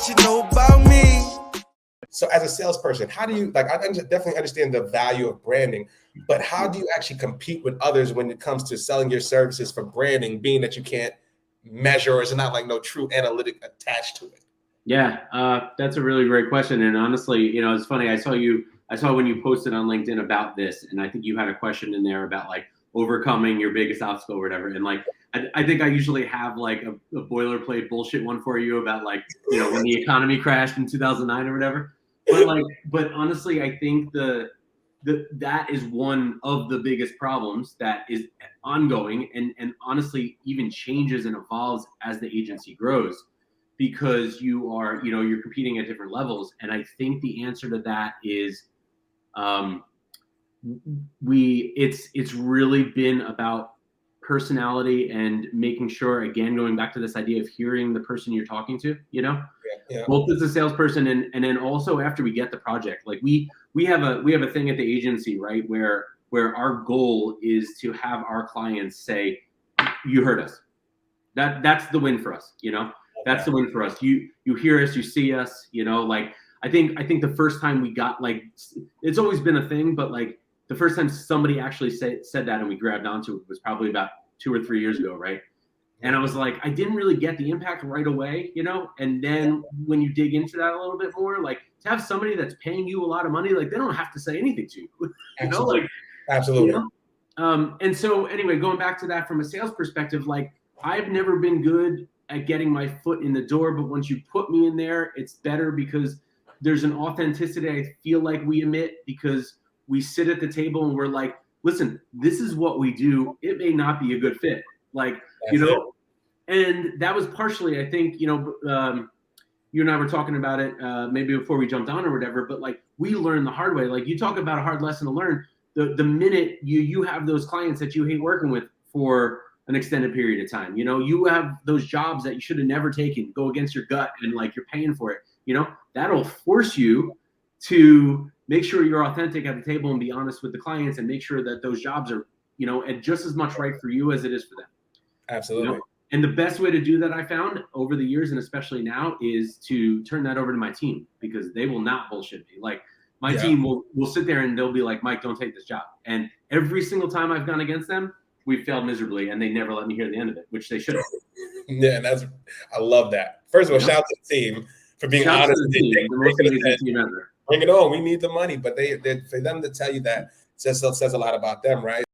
what you know about me. So as a salesperson, how do you, like, I definitely understand the value of branding, but how do you actually compete with others when it comes to selling your services for branding, being that you can't measure, or is it not like no true analytic attached to it? Yeah, that's a really great question. And honestly, you know, it's funny. I saw when you posted on LinkedIn about this, and I think you had a question in there about like overcoming your biggest obstacle or whatever. And like, I think I usually have like a boilerplate bullshit one for you about like, you know, when the economy crashed in 2009 or whatever. But honestly, I think that is one of the biggest problems that is ongoing and honestly even changes and evolves as the agency grows, because you're competing at different levels. And I think the answer to that is it's really been about personality and making sure, again, going back to this idea of hearing the person you're talking to, both as a salesperson and then also after we get the project. Like we have a thing at the agency, right, where our goal is to have our clients say, you heard us. That's the win for us, That's the win for us. You hear us, you see us, like I think the first time we got, like, it's always been a thing, but like the first time somebody actually said that and we grabbed onto it was probably about 2 or 3 years ago, right? And I was like, I didn't really get the impact right away, And then when you dig into that a little bit more, like to have somebody that's paying you a lot of money, like they don't have to say anything to you, Absolutely. Absolutely. And so anyway, going back to that from a sales perspective, like I've never been good at getting my foot in the door, but once you put me in there, it's better because there's an authenticity I feel like we emit, because we sit at the table and we're like, listen, this is what we do. It may not be a good fit. Like, and that was partially, I think, you and I were talking about it maybe before we jumped on or whatever, but like we learned the hard way. Like you talk about a hard lesson to learn. The minute you have those clients that you hate working with for an extended period of time, you have those jobs that you should have never taken, go against your gut, and like you're paying for it, that'll force you to make sure you're authentic at the table and be honest with the clients and make sure that those jobs are, and just as much right for you as it is for them. Absolutely. And the best way to do that, I found over the years, and especially now, is to turn that over to my team, because they will not bullshit me. Like my team will sit there and they'll be like, Mike, don't take this job. And every single time I've gone against them, we failed miserably, and they never let me hear the end of it, which they should have. Yeah, I love that. First of all, shout out to the team for being honest. Bring it on. We need the money, but they for them to tell you that says a lot about them, right?